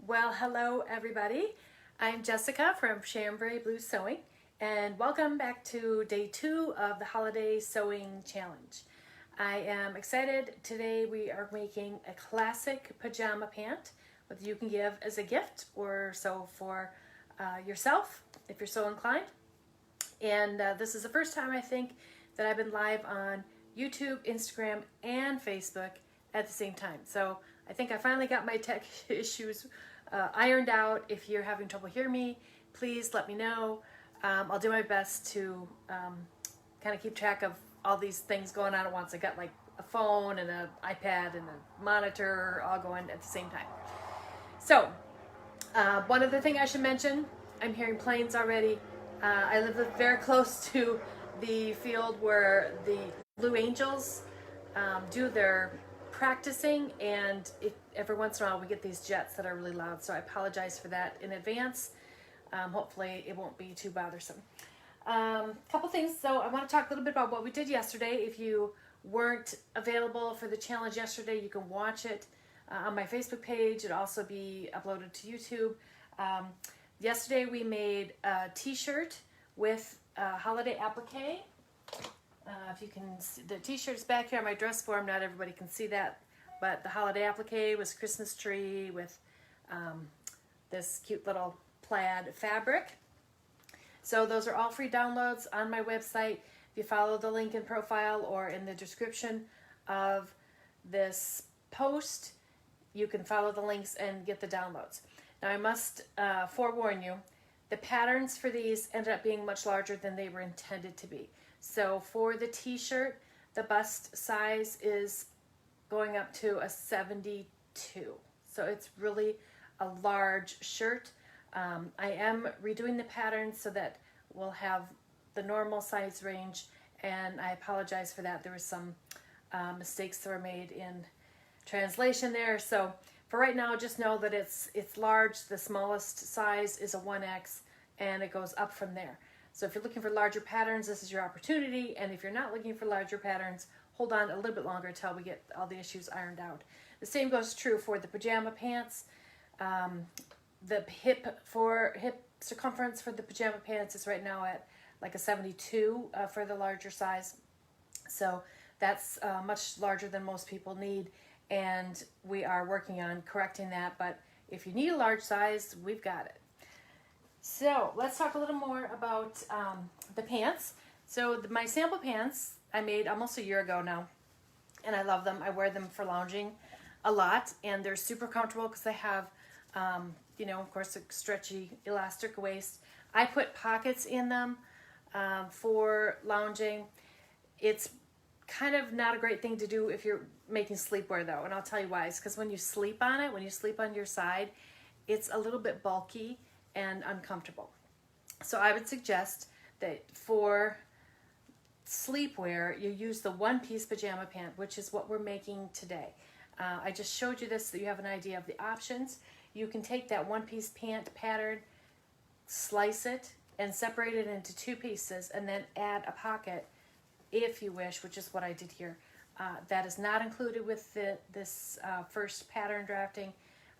Well, hello everybody. I'm Jessica from Chambray Blue Sewing, and welcome back to day 2 of the Holiday Sewing Challenge. I am excited. Today we are making a classic pajama pant that you can give as a gift or sew for yourself if you're so inclined. And this is the first time I think that I've been live on YouTube, Instagram, and Facebook at the same time. So I think I finally got my tech issues ironed out. If you're having trouble hearing me, please let me know. I'll do my best to kind of keep track of all these things going on at once. I got like a phone and an iPad and a monitor all going at the same time. So one other thing I should mention, I'm hearing planes already. I live very close to the field where the Blue Angels do their practicing, and every once in a while we get these jets that are really loud, so I apologize for that in advance. Hopefully it won't be too bothersome. Couple things, so I want to talk a little bit about what we did yesterday. If you weren't available for the challenge yesterday, you can watch it on my Facebook page. It'll also be uploaded to YouTube. Yesterday we made a t-shirt with holiday applique. If you can see, the t-shirt is back here on my dress form. Not everybody can see that, but the holiday applique was Christmas tree with this cute little plaid fabric. So those are all free downloads on my website. If you follow the link in profile or in the description of this post, you can follow the links and get the downloads. Now I must forewarn you, the patterns for these ended up being much larger than they were intended to be. So for the t-shirt, the bust size is going up to a 72. So it's really a large shirt. I am redoing the pattern so that we'll have the normal size range, and I apologize for that. There were some mistakes that were made in translation there. So for right now, just know that it's large. The smallest size is a 1X, and it goes up from there. So if you're looking for larger patterns, this is your opportunity. And if you're not looking for larger patterns, hold on a little bit longer until we get all the issues ironed out. The same goes true for the pajama pants. The hip circumference for the pajama pants is right now at like a 72 for the larger size. So that's much larger than most people need. And we are working on correcting that. But if you need a large size, we've got it. So let's talk a little more about the pants. So my sample pants I made almost a year ago now, and I love them. I wear them for lounging a lot, and they're super comfortable because they have, you know, of course, a stretchy elastic waist. I put pockets in them for lounging. It's kind of not a great thing to do if you're making sleepwear though, and I'll tell you why. It's because when you sleep on it, when you sleep on your side, it's a little bit bulky and uncomfortable. So I would suggest that for sleepwear, you use the one-piece pajama pant, which is what we're making today. I just showed you this so you have an idea of the options. You can take that one-piece pant pattern, slice it, and separate it into 2 pieces, and then add a pocket if you wish, which is what I did here. That is not included with this first pattern drafting.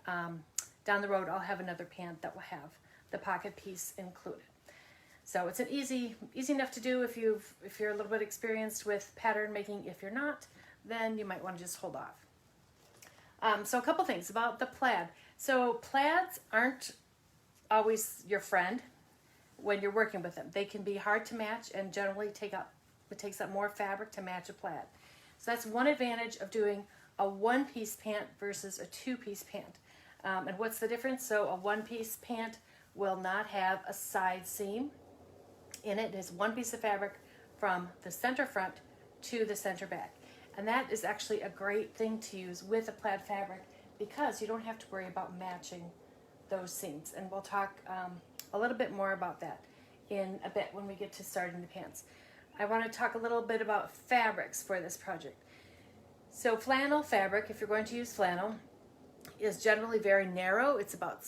Down the road, I'll have another pant that will have the pocket piece included. So it's an easy enough to do if you're a little bit experienced with pattern making. If you're not, then you might want to just hold off. So a couple things about the plaid. So plaids aren't always your friend when you're working with them. They can be hard to match and generally it takes up more fabric to match a plaid. So that's one advantage of doing a one-piece pant versus a 2-piece pant. And what's the difference? So a one-piece pant will not have a side seam in it. It has one piece of fabric from the center front to the center back. And that is actually a great thing to use with a plaid fabric because you don't have to worry about matching those seams. And we'll talk a little bit more about that in a bit when we get to starting the pants. I want to talk a little bit about fabrics for this project. So flannel fabric, if you're going to use flannel, is generally very narrow. It's about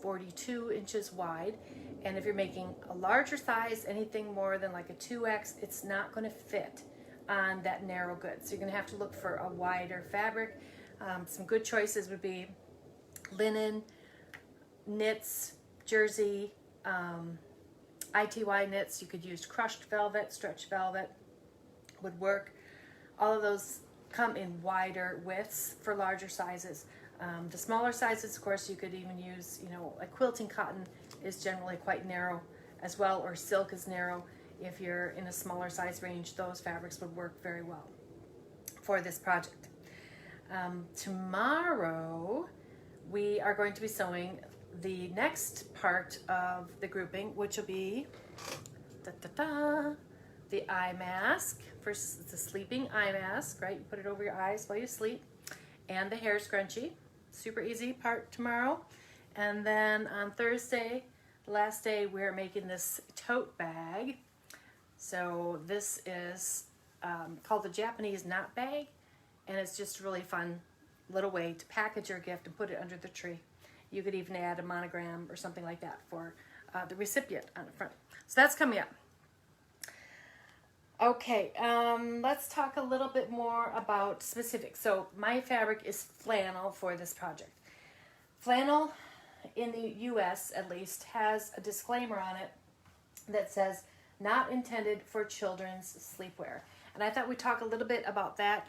42 inches wide, and if you're making a larger size, anything more than like a 2X, it's not going to fit on that narrow good. So you're going to have to look for a wider fabric. Some good choices would be linen, knits, jersey, ITY knits. You could use crushed velvet, stretch velvet would work. All of those come in wider widths for larger sizes. The smaller sizes, of course, you could even use, like quilting cotton is generally quite narrow as well, or silk is narrow. If you're in a smaller size range, those fabrics would work very well for this project. Tomorrow, we are going to be sewing the next part of the grouping, which will be the eye mask. First, it's a sleeping eye mask, right? You put it over your eyes while you sleep, and the hair scrunchie. Super easy part tomorrow. And then on Thursday, the last day, we're making this tote bag. So this is called the Japanese knot bag, and it's just a really fun little way to package your gift and put it under the tree. You could even add a monogram or something like that for the recipient on the front. So that's coming up. Okay, let's talk a little bit more about specifics. So my fabric is flannel for this project. Flannel, in the US at least, has a disclaimer on it that says not intended for children's sleepwear. And I thought we'd talk a little bit about that.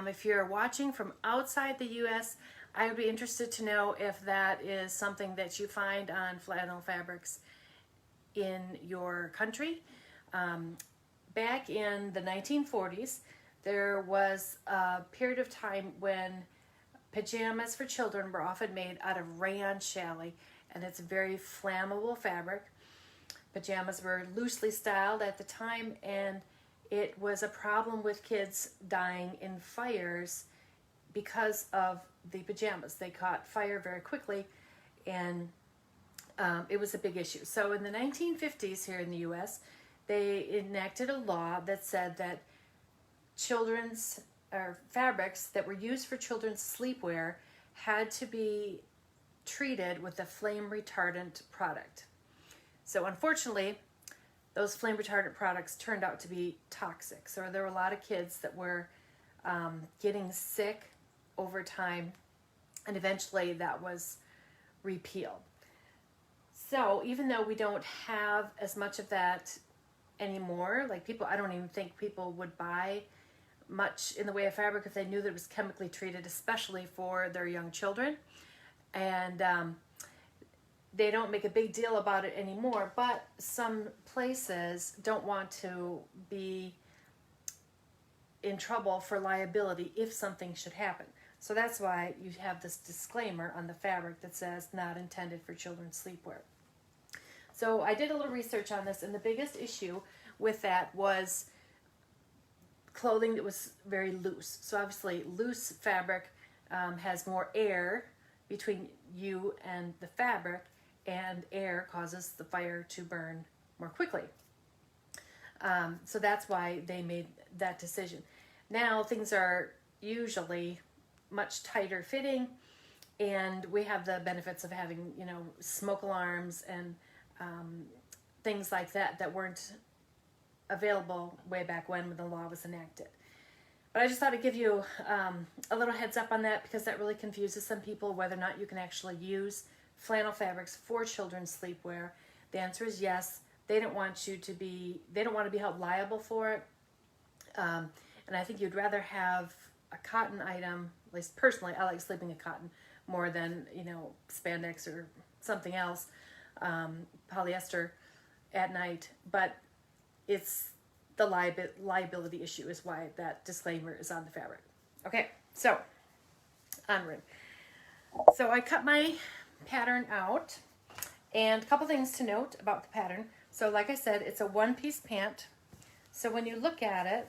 If you're watching from outside the US, I would be interested to know if that is something that you find on flannel fabrics in your country. Back in the 1940s, there was a period of time when pajamas for children were often made out of rayon challis, and it's a very flammable fabric. Pajamas were loosely styled at the time, and it was a problem with kids dying in fires because of the pajamas. They caught fire very quickly, and it was a big issue. So in the 1950s here in the US, they enacted a law that said that children's fabrics that were used for children's sleepwear had to be treated with a flame retardant product. So unfortunately, those flame retardant products turned out to be toxic. So there were a lot of kids that were getting sick over time, and eventually that was repealed. So even though we don't have as much of that anymore, like I don't even think people would buy much in the way of fabric if they knew that it was chemically treated, especially for their young children. And they don't make a big deal about it anymore, but some places don't want to be in trouble for liability if something should happen. So that's why you have this disclaimer on the fabric that says not intended for children's sleepwear. So I did a little research on this, and the biggest issue with that was clothing that was very loose. So obviously loose fabric has more air between you and the fabric, and air causes the fire to burn more quickly. So that's why they made that decision. Now things are usually much tighter fitting, and we have the benefits of having, smoke alarms and things like that weren't available way back when the law was enacted. But I just thought I'd give you a little heads up on that, because that really confuses some people whether or not you can actually use flannel fabrics for children's sleepwear. The answer is yes. They don't want to be held liable for it. And I think you'd rather have a cotton item, at least personally, I like sleeping in cotton more than, spandex or something else, polyester at night. But it's the liability issue is why that disclaimer is on the fabric. Okay, so onward. So I cut my pattern out, and a couple things to note about the pattern. So like I said, it's a one-piece pant. So when you look at it,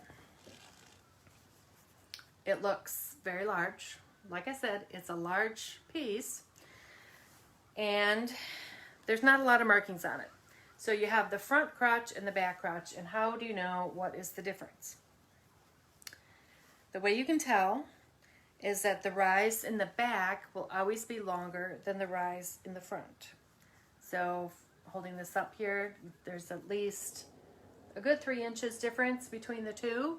it looks very large. Like I said, it's a large piece, and there's not a lot of markings on it. So you have the front crotch and the back crotch, and how do you know what is the difference? The way you can tell is that the rise in the back will always be longer than the rise in the front. So holding this up here, there's at least a good 3 inches difference between the two.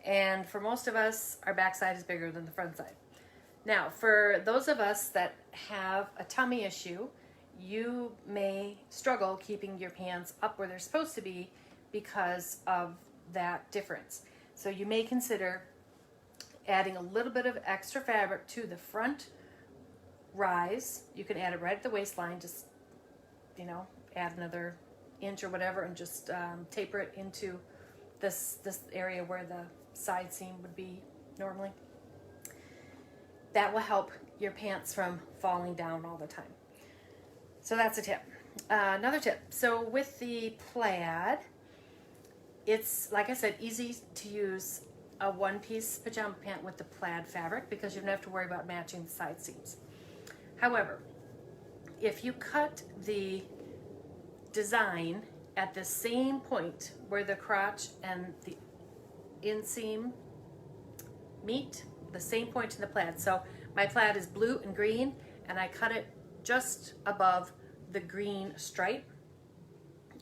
And for most of us, our back side is bigger than the front side. Now, for those of us that have a tummy issue, you may struggle keeping your pants up where they're supposed to be because of that difference. So you may consider adding a little bit of extra fabric to the front rise. You can add it right at the waistline, just, you know, add another inch or whatever, and just taper it into this area where the side seam would be normally. That will help your pants from falling down all the time. So that's a tip. Another tip. So with the plaid, it's, like I said, easy to use a one-piece pajama pant with the plaid fabric because you don't have to worry about matching the side seams. However, if you cut the design at the same point where the crotch and the inseam meet, the same point in the plaid. So my plaid is blue and green, and I cut it just above the green stripe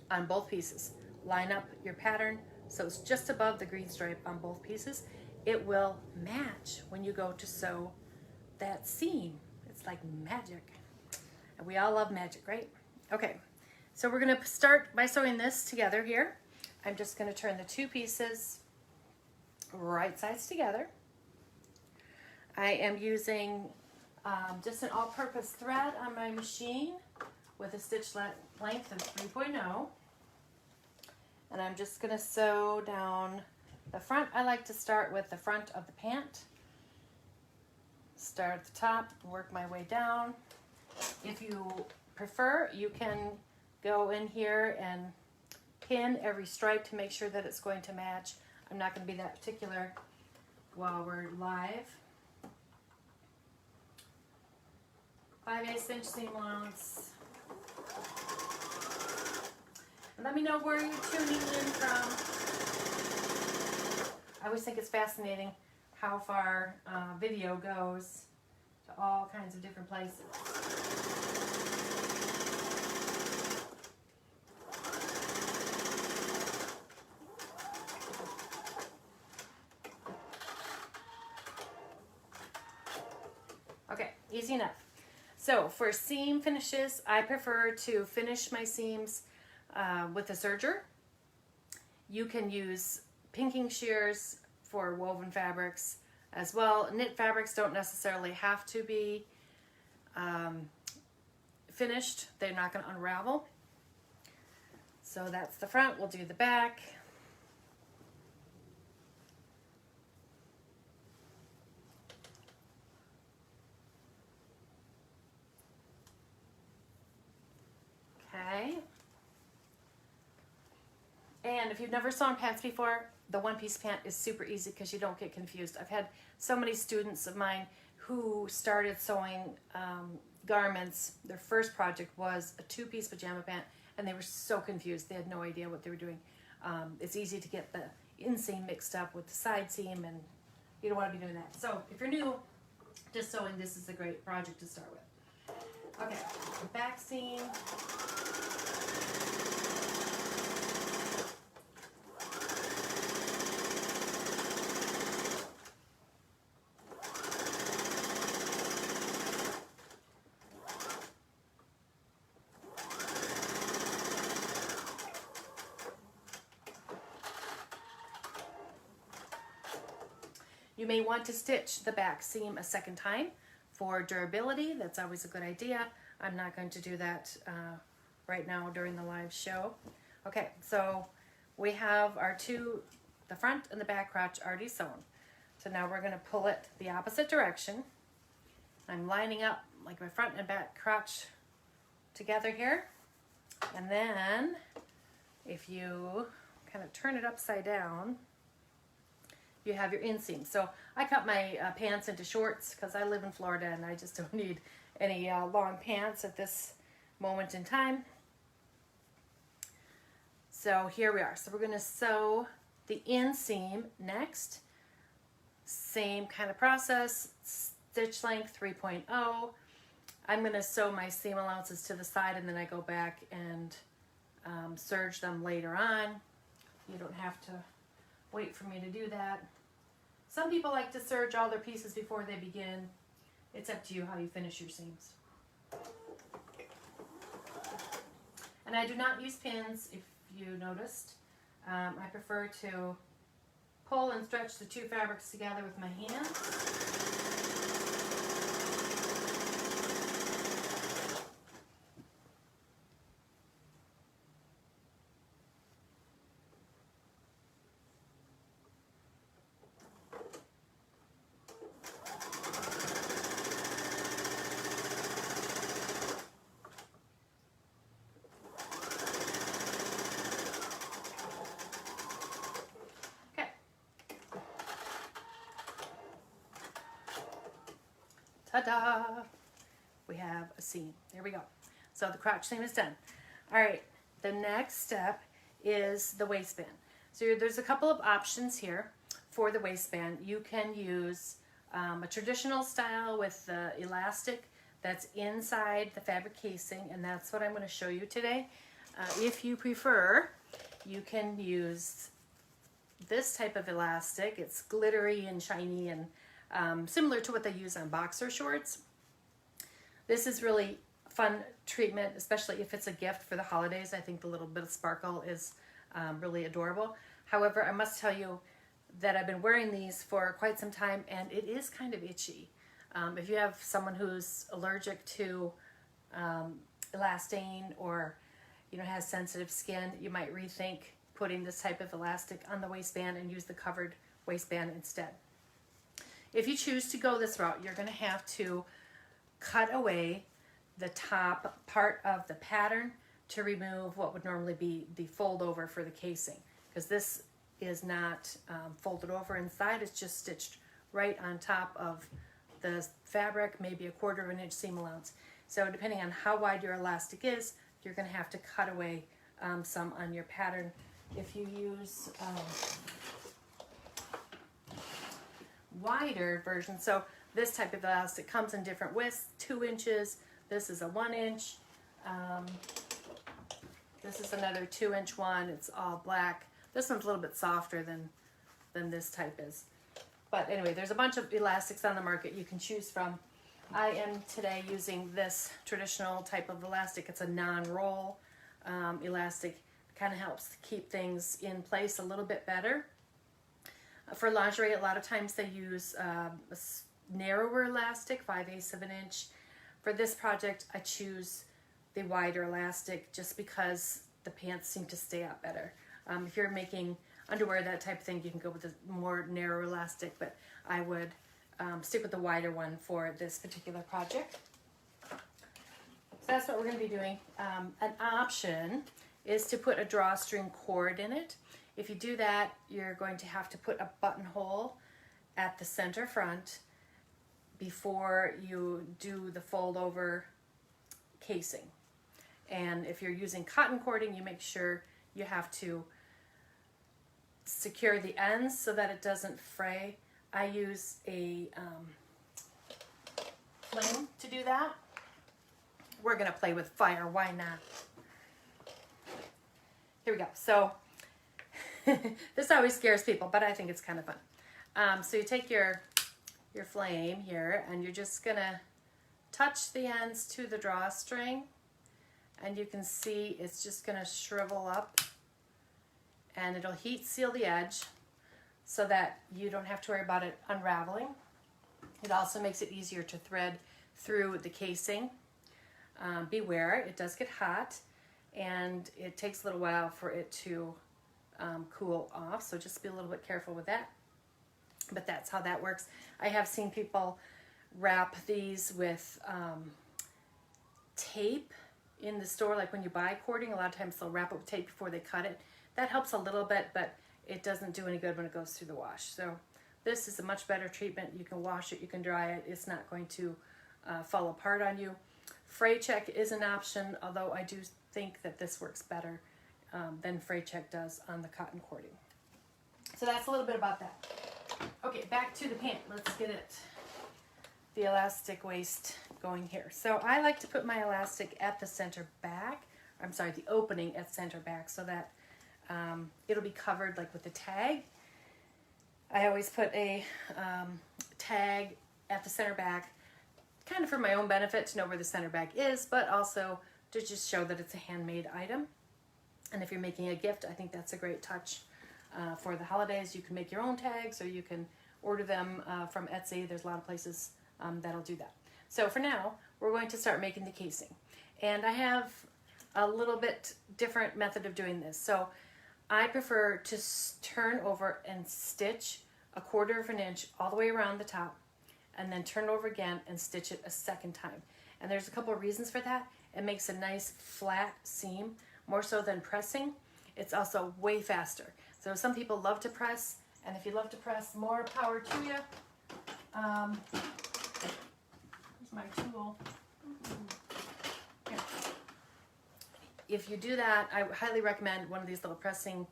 on both pieces. Line up your pattern so it's just above the green stripe on both pieces. It will match when you go to sew that seam. It's like magic. And we all love magic, right? Okay, so we're gonna start by sewing this together here. I'm just gonna turn the two pieces right sides together. I am using just an all-purpose thread on my machine with a stitch length of 3.0. And I'm just going to sew down the front. I like to start with the front of the pant. Start at the top, work my way down. If you prefer, you can go in here and pin every stripe to make sure that it's going to match. I'm not going to be that particular while we're live. 5/8 inch seam allowance. And let me know where you're tuning in from. I always think it's fascinating how far video goes to all kinds of different places. Okay, easy enough. So for seam finishes, I prefer to finish my seams with a serger. You can use pinking shears for woven fabrics as well. Knit fabrics don't necessarily have to be finished. They're not going to unravel. So that's the front. We'll do the back. Okay. And if you've never sewn pants before, the one-piece pant is super easy because you don't get confused. I've had so many students of mine who started sewing garments. Their first project was a two-piece pajama pant, and they were so confused. They had no idea what they were doing. It's easy to get the inseam mixed up with the side seam, and you don't want to be doing that. So if you're new to sewing, this is a great project to start with. Okay, the back seam. You may want to stitch the back seam a second time for durability. That's always a good idea. I'm not going to do that right now during the live show. Okay, so we have our the front and the back crotch already sewn. So now we're going to pull it the opposite direction. I'm lining up like my front and back crotch together here. And then if you kind of turn it upside down, you have your inseam. So I cut my pants into shorts because I live in Florida and I just don't need any long pants at this moment in time. So here we are. So we're going to sew the inseam next. Same kind of process, stitch length 3.0. I'm going to sew my seam allowances to the side and then I go back and serge them later on. You don't have to wait for me to do that. Some people like to serge all their pieces before they begin. It's up to you how you finish your seams. And I do not use pins, if you noticed. I prefer to pull and stretch the two fabrics together with my hands. Ta-da! We have a seam. There we go. So the crotch seam is done. All right, the next step is the waistband. So there's a couple of options here for the waistband. You can use a traditional style with the elastic that's inside the fabric casing, and that's what I'm going to show you today. If you prefer, you can use this type of elastic. It's glittery and shiny and similar to what they use on boxer shorts. This is really fun treatment, especially if it's a gift for the holidays. I think the little bit of sparkle is really adorable. However, I must tell you that I've been wearing these for quite some time and it is kind of itchy. If you have someone who's allergic to elastane or has sensitive skin, you might rethink putting this type of elastic on the waistband and use the covered waistband instead. If you choose to go this route, you're going to have to cut away the top part of the pattern to remove what would normally be the fold over for the casing, because this is not folded over inside. It's just stitched right on top of the fabric, maybe 1/4 of an inch seam allowance. So depending on how wide your elastic is, you're going to have to cut away some on your pattern. If you use wider version, so this type of elastic comes in different widths, 2 inches. This is a 1 inch. This is another 2-inch one. It's all black. This one's a little bit softer than this type is. But anyway, there's a bunch of elastics on the market you can choose from. I am today using this traditional type of elastic. It's a non-roll elastic. Kind of helps to keep things in place a little bit better. For lingerie, a lot of times they use a narrower elastic, 5/8 of an inch. For this project, I choose the wider elastic just because the pants seem to stay up better. If you're making underwear, that type of thing, you can go with a more narrow elastic, but I would stick with the wider one for this particular project. So that's what we're going to be doing. An option is to put a drawstring cord in it. If you do that, you're going to have to put a buttonhole at the center front before you do the fold over casing. And if you're using cotton cording, you make sure you have to secure the ends so that it doesn't fray. I use a flame to do that. We're going to play with fire, why not? Here we go. So this always scares people, but I think it's kind of fun. So you take your flame here and you're just going to touch the ends to the drawstring, and you can see it's just going to shrivel up, and it'll heat seal the edge so that you don't have to worry about it unraveling. It also makes it easier to thread through the casing. Beware, it does get hot and it takes a little while for it to cool off, so just be a little bit careful with that. But that's how that works. I have seen people wrap these with tape in the store, like when you buy cording, a lot of times they'll wrap it with tape before they cut it. That helps a little bit, but it doesn't do any good when it goes through the wash. So this is a much better treatment. You can wash it, you can dry it. It's not going to fall apart on you. Fray check is an option, although I do think that this works better than fray check does on the cotton cording. So that's a little bit about that. Okay, back to the pant. Let's get it, the elastic waist going here. So I like to put my elastic at the center back. I'm sorry, the opening at center back, so that it'll be covered like with a tag. I always put a tag at the center back kind of for my own benefit to know where the center back is, but also to just show that it's a handmade item. And if you're making a gift, I think that's a great touch for the holidays. You can make your own tags, or you can order them from Etsy. There's a lot of places that'll do that. So for now, we're going to start making the casing. And I have a little bit different method of doing this. So I prefer to turn over and stitch 1/4 of an inch all the way around the top, and then turn it over again and stitch it a second time. And there's a couple of reasons for that. It makes a nice flat seam, more so than pressing. It's also way faster. So some people love to press, and if you love to press, more power to you. Here's my tool. Here. If you do that, I highly recommend one of these little pressing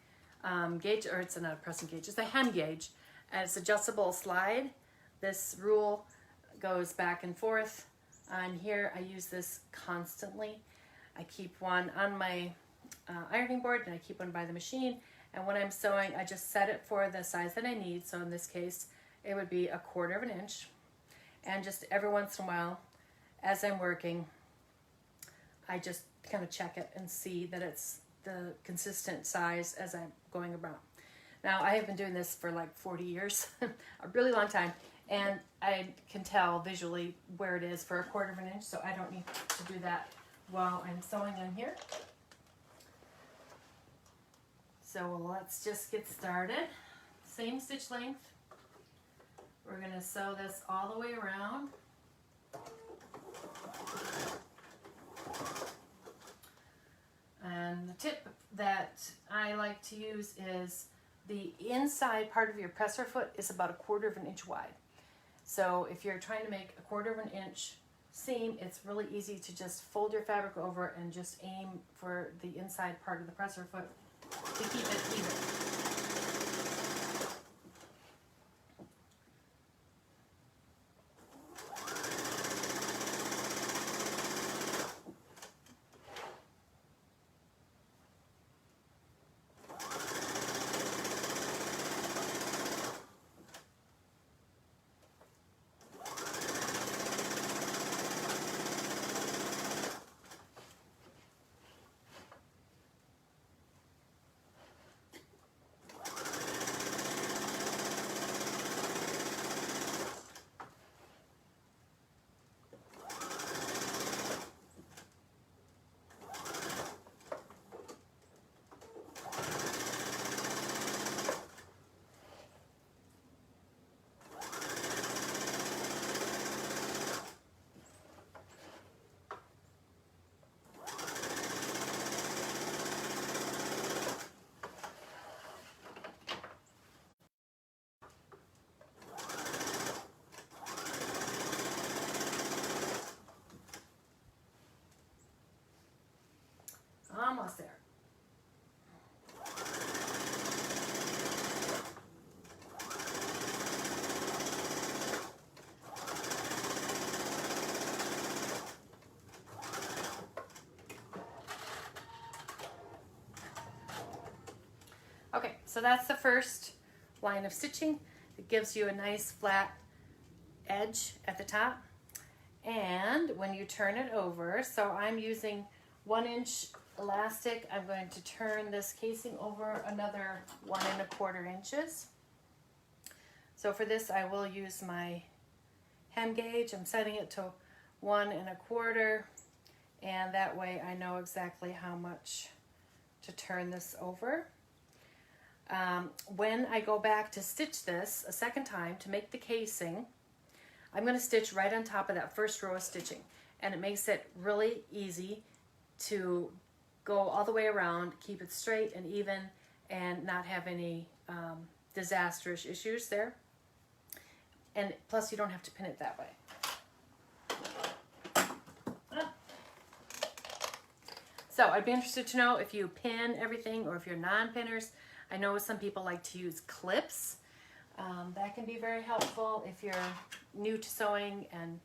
gauge, or it's not a pressing gauge, it's a hem gauge, and it's adjustable slide. This rule goes back and forth. On here, I use this constantly. I keep one on my ironing board, and I keep one by the machine. And when I'm sewing, I just set it for the size that I need. So in this case, it would be 1/4 of an inch. And just every once in a while, as I'm working, I just kind of check it and see that it's the consistent size as I'm going around. Now, I have been doing this for like 40 years, a really long time, and I can tell visually where it is for 1/4 of an inch, so I don't need to do that while I'm sewing on here. So let's just get started. Same stitch length. We're going to sew this all the way around. And the tip that I like to use is the inside part of your presser foot is about 1/4 of an inch wide. So if you're trying to make 1/4 of an inch seam, it's really easy to just fold your fabric over and just aim for the inside part of the presser foot to keep it even. Almost there. Okay, so that's the first line of stitching. It gives you a nice flat edge at the top. And when you turn it over, so I'm using 1 inch elastic, I'm going to turn this casing over another 1 1/4 inches. So for this, I will use my hem gauge. I'm setting it to 1 1/4, and that way I know exactly how much to turn this over. When I go back to stitch this a second time to make the casing, I'm going to stitch right on top of that first row of stitching, and it makes it really easy to go all the way around, keep it straight and even, and not have any disastrous issues there. And plus, you don't have to pin it that way. So I'd be interested to know if you pin everything or if you're non-pinners. I know some people like to use clips. That can be very helpful if you're new to sewing, and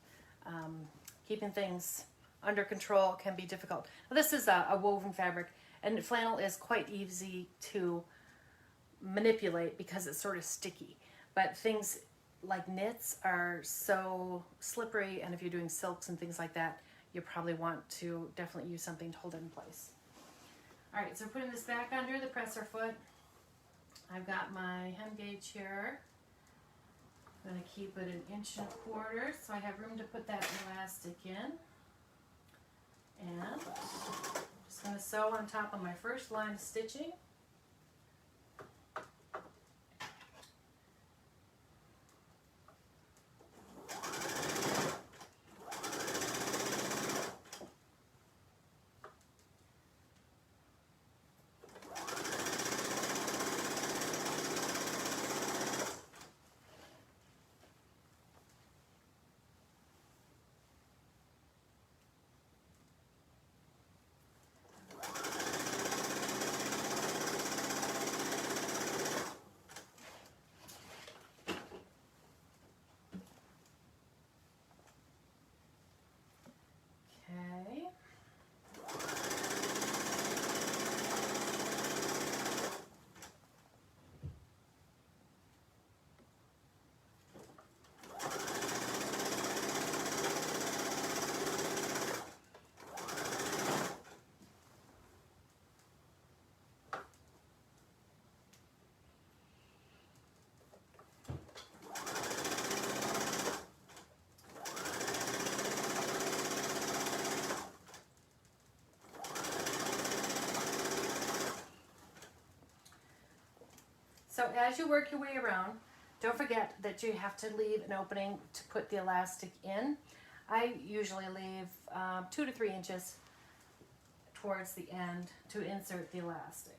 keeping things under control can be difficult. Now, this is a woven fabric, and flannel is quite easy to manipulate because it's sort of sticky. But things like knits are so slippery, and if you're doing silks and things like that, you probably want to definitely use something to hold it in place. All right, so putting this back under the presser foot, I've got my hem gauge here. I'm going to keep it 1.25 inches, so I have room to put that elastic in. And I'm just going to sew on top of my first line of stitching. Okay. So as you work your way around, don't forget that you have to leave an opening to put the elastic in. I usually leave 2 to 3 inches towards the end to insert the elastic.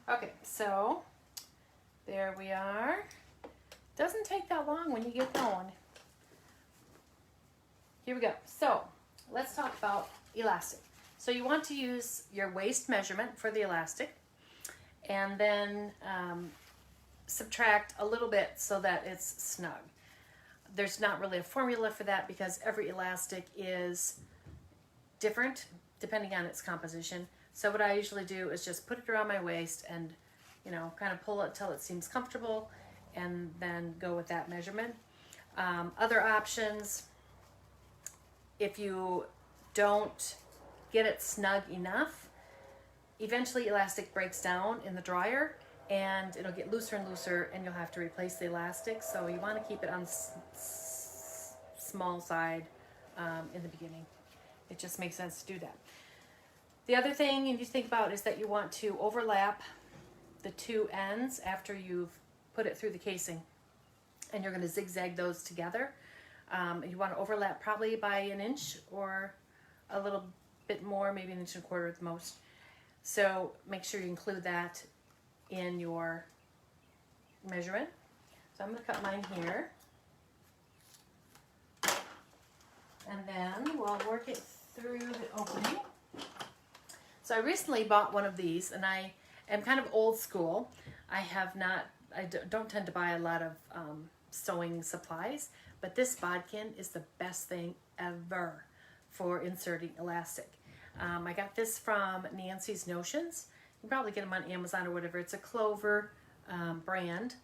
Okay, so there we are. Doesn't take that long when you get going. Here we go. So let's talk about elastic. So you want to use your waist measurement for the elastic, and then subtract a little bit so that it's snug. There's not really a formula for that because every elastic is different depending on its composition. So what I usually do is just put it around my waist and, you know, kind of pull it till it seems comfortable, and then go with that measurement. Other options, if you don't get it snug enough, eventually elastic breaks down in the dryer and it'll get looser and looser, and you'll have to replace the elastic. So you want to keep it on small side in the beginning. It just makes sense to do that. The other thing you need to think about is that you want to overlap the two ends after you've put it through the casing, and you're going to zigzag those together. You want to overlap probably by 1 inch or a little bit more, maybe 1.25 inches at the most. So make sure you include that in your measurement. So I'm going to cut mine here, and then we'll work it through the opening. So I recently bought one of these, and I am kind of old school. I don't tend to buy a lot of sewing supplies, but this bodkin is the best thing ever for inserting elastic. I got this from Nancy's Notions. You can probably get them on Amazon or whatever. It's a Clover brand,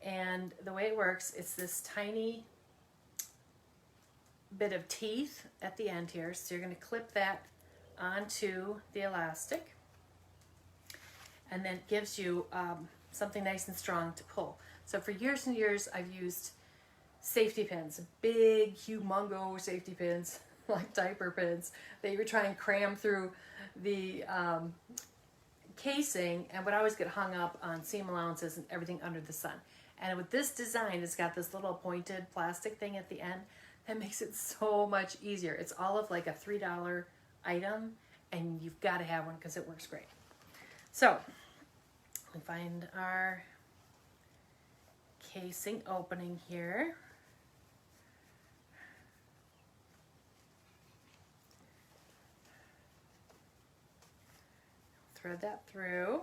and the way it works, it's this tiny bit of teeth at the end here. So you're going to clip that onto the elastic, and then it gives you something nice and strong to pull. So for years and years I've used safety pins, big humongous safety pins like diaper pins that you would try and cram through the casing, and would always get hung up on seam allowances and everything under the sun. And with this design, it's got this little pointed plastic thing at the end that makes it so much easier. It's all of like a $3 item, and you've got to have one because it works great. So we find our casing opening here. thread that through.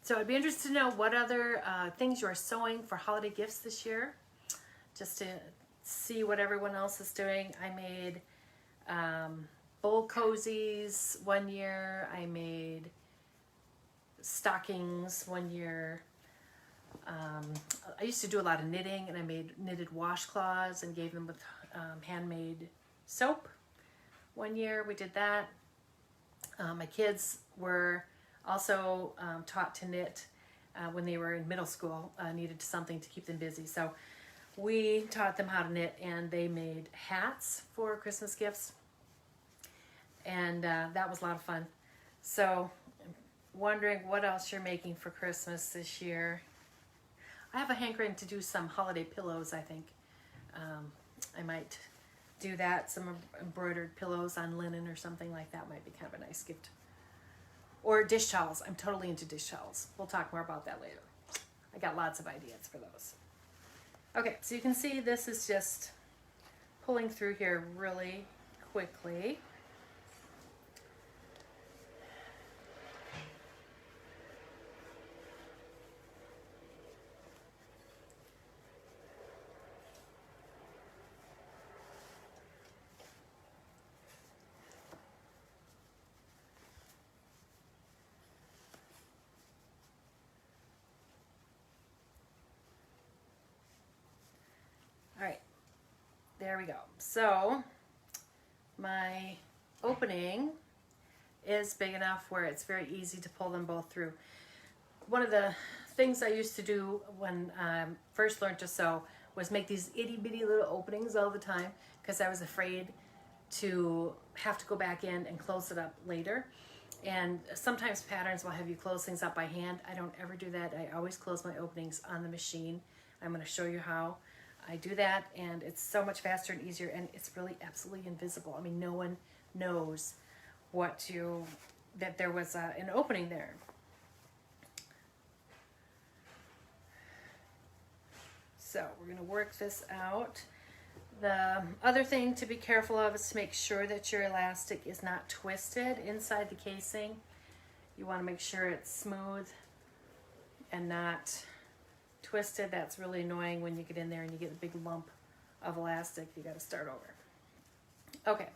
So I'd be interested to know what other things you are sewing for holiday gifts this year, just to see what everyone else is doing. I made bowl cozies one year. I made stockings one year. I used to do a lot of knitting, and I made knitted washcloths and gave them with handmade soap. One year we did that. My kids were also taught to knit when they were in middle school, needed something to keep them busy. So we taught them how to knit, and they made hats for Christmas gifts. And that was a lot of fun. So wondering what else you're making for Christmas this year. I have a hankering to do some holiday pillows, I think. I might do that, some embroidered pillows on linen or something like that might be kind of a nice gift. Or dish towels. I'm totally into dish towels. We'll talk more about that later. I got lots of ideas for those. Okay, so you can see this is just pulling through here really quickly. All right, there we go. So my opening is big enough where it's very easy to pull them both through. One of the things I used to do when I first learned to sew was make these itty bitty little openings all the time because I was afraid to have to go back in and close it up later. And sometimes patterns will have you close things up by hand. I don't ever do that. I always close my openings on the machine. I'm going to show you how I do that, and it's so much faster and easier, and it's really absolutely invisible. I mean, no one knows that there was an opening there. So we're going to work this out. The other thing to be careful of is to make sure that your elastic is not twisted inside the casing. You want to make sure it's smooth and not twisted. That's really annoying when you get in there and you get a big lump of elastic. You got to start over. Okay,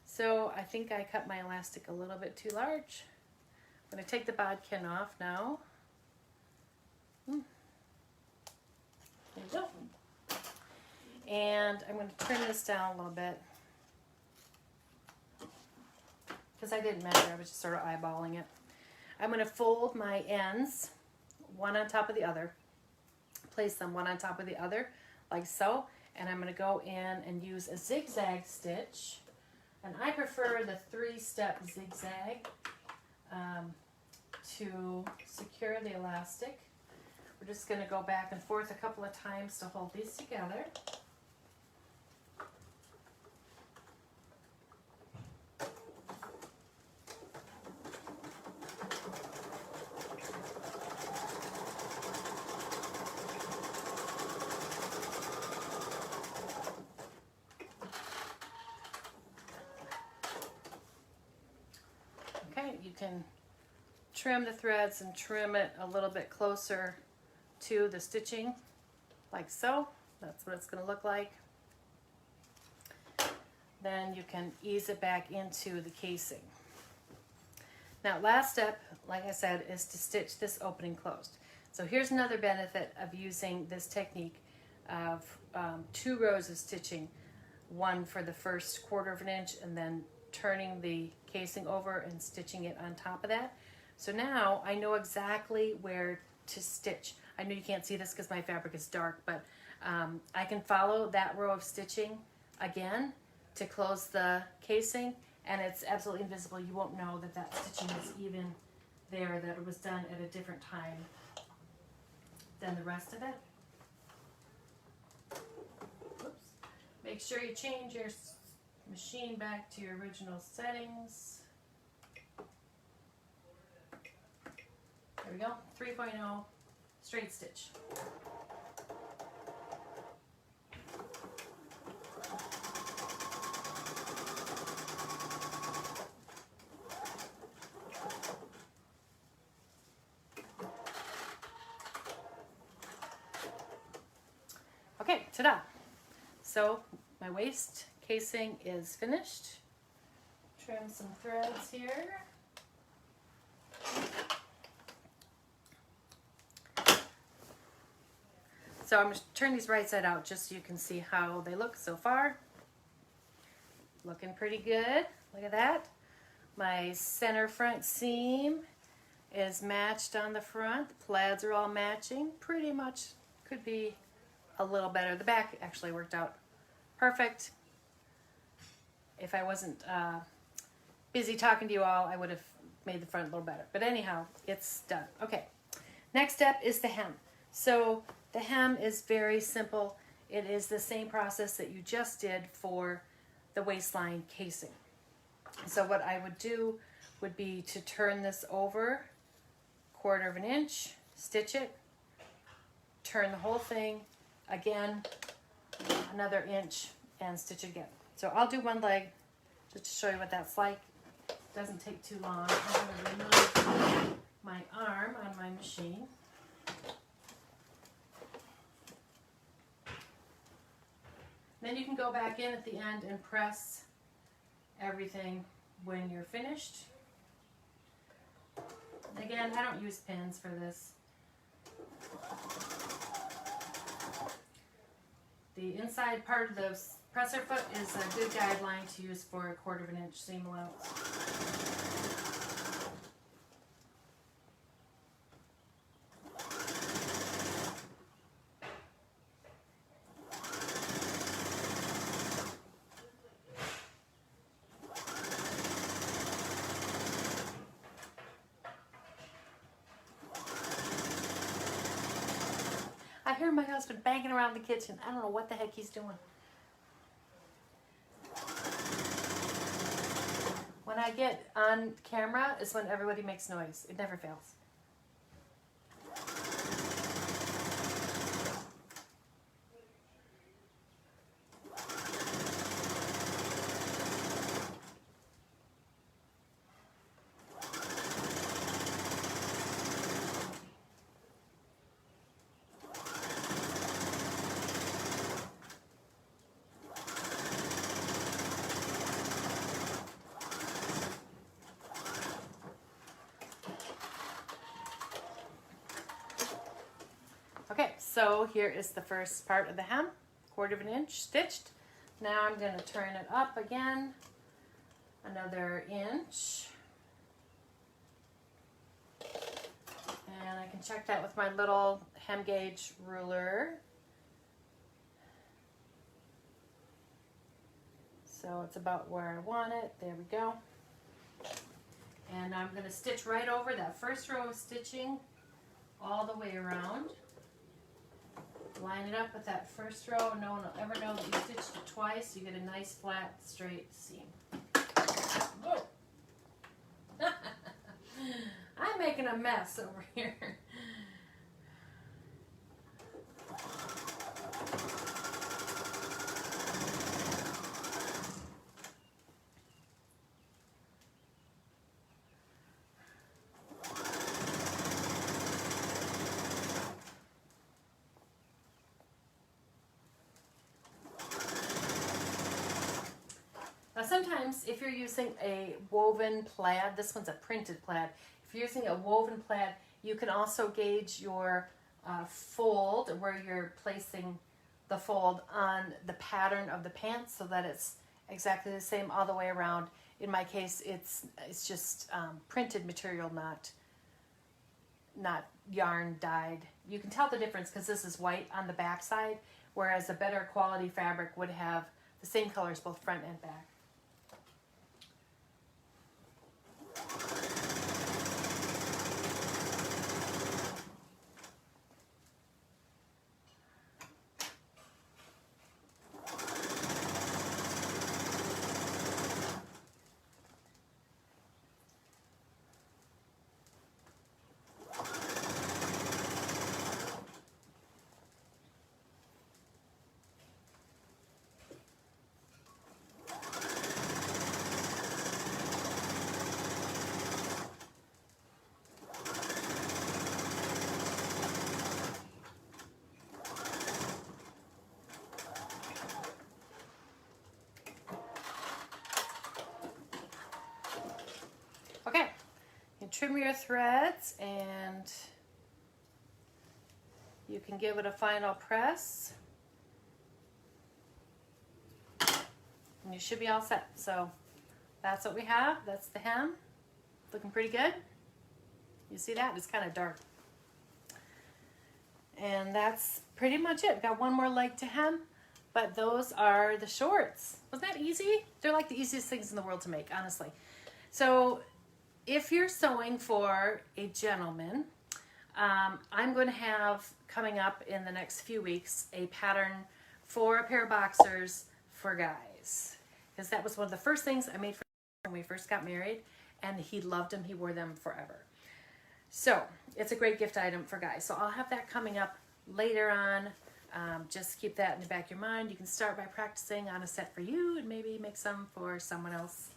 so I think I cut my elastic a little bit too large. I'm going to take the bodkin off now. There you go. And I'm going to trim this down a little bit because I didn't measure. I was just sort of eyeballing it. I'm going to fold my ends one on top of the other. Place them one on top of the other like so, and I'm going to go in and use a zigzag stitch, and I prefer the 3-step zigzag to secure the elastic. We're just going to go back and forth a couple of times to hold these together. You can trim the threads and trim it a little bit closer to the stitching, like so. That's what it's going to look like. Then you can ease it back into the casing. Now, last step, like I said, is to stitch this opening closed. So here's another benefit of using this technique of 2 rows of stitching, one for the first 1/4 of an inch and then turning the casing over and stitching it on top of that. So now I know exactly where to stitch. I know you can't see this because my fabric is dark, but I can follow that row of stitching again to close the casing, and it's absolutely invisible. You won't know that that stitching is even there, that it was done at a different time than the rest of it. Oops. Make sure you change your machine back to your original settings. There we go, 3.0 straight stitch. Ta-da! So my waist casing is finished. Trim some threads here. So I'm going to turn these right side out just so you can see how they look so far. Looking pretty good. Look at that. My center front seam is matched on the front. The plaids are all matching. Pretty much could be a little better. The back actually worked out perfect. If I wasn't busy talking to you all, I would have made the front a little better. But anyhow, it's done. Okay, next step is the hem. So the hem is very simple. It is the same process that you just did for the waistline casing. So what I would do would be to turn this over 1/4 of an inch, stitch it, turn the whole thing again, another inch, and stitch it again. So I'll do one leg just to show you what that's like. It doesn't take too long. I'm going to remove my arm on my machine. Then you can go back in at the end and press everything when you're finished. Again, I don't use pins for this. The inside part of the presser foot is a good guideline to use for 1/4 of an inch seam allowance. I hear my husband banging around the kitchen. I don't know what the heck he's doing. When I get on camera is when everybody makes noise. It never fails. Okay, so here is the first part of the hem, 1/4 of an inch stitched. Now I'm going to turn it up again, another inch. And I can check that with my little hem gauge ruler. So it's about where I want it. There we go. And I'm going to stitch right over that first row of stitching all the way around. Line it up with that first row. No one will ever know that you stitched it twice. You get a nice flat straight seam. Whoa. I'm making a mess over here. Now sometimes if you're using a woven plaid, this one's a printed plaid, if you're using a woven plaid, you can also gauge your fold, where you're placing the fold on the pattern of the pants so that it's exactly the same all the way around. In my case, it's just printed material, not yarn dyed. You can tell the difference because this is white on the back side, whereas a better quality fabric would have the same colors both front and back. trim your threads and you can give it a final press. And you should be all set. So that's what we have. That's the hem. Looking pretty good. You see that? It's kind of dark. And that's pretty much it. Got one more leg to hem, but those are the shorts. Wasn't that easy? They're like the easiest things in the world to make, honestly. So if you're sewing for a gentleman, I'm going to have coming up in the next few weeks a pattern for a pair of boxers for guys. Because that was one of the first things I made for him when we first got married, and he loved them. He wore them forever. So it's a great gift item for guys. So I'll have that coming up later on. Just keep that in the back of your mind. You can start by practicing on a set for you and maybe make some for someone else,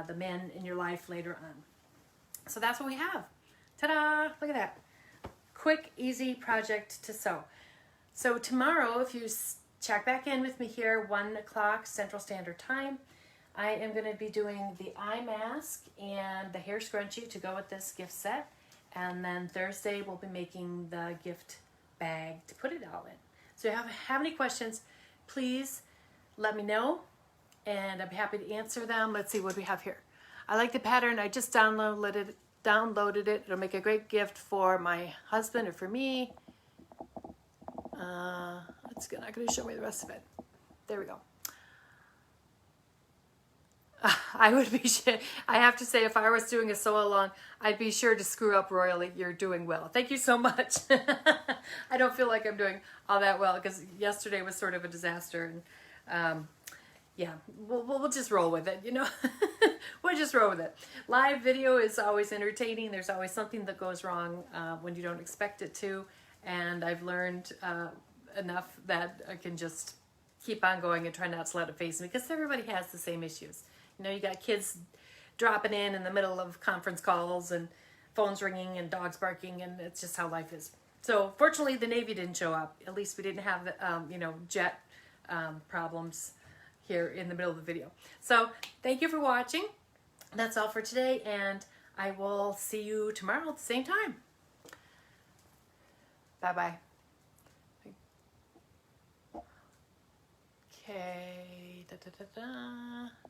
the men in your life later on. So that's what we have. Ta-da! Look at that. Quick, easy project to sew. So tomorrow, if you check back in with me here, 1 o'clock Central Standard Time, I am going to be doing the eye mask and the hair scrunchie to go with this gift set. And then Thursday, we'll be making the gift bag to put it all in. So if you have any questions, please let me know, and I'm happy to answer them. Let's see what we have here. I like the pattern. I just downloaded it. It'll make a great gift for my husband or for me. It's not going to show me the rest of it. There we go. I would be sure, I have to say, if I was doing a sew along, I'd be sure to screw up royally. You're doing well. Thank you so much. I don't feel like I'm doing all that well because yesterday was sort of a disaster. And yeah, we'll just roll with it, you know. We'll just roll with it. Live video is always entertaining. There's always something that goes wrong when you don't expect it to. And I've learned enough that I can just keep on going and try not to let it face me because everybody has the same issues. You know, you got kids dropping in the middle of conference calls and phones ringing and dogs barking, and it's just how life is. So fortunately, the Navy didn't show up. At least we didn't have the, you know, jet problems here in the middle of the video. So thank you for watching. That's all for today, and I will see you tomorrow at the same time. Bye-bye. Okay. Da, da, da, da.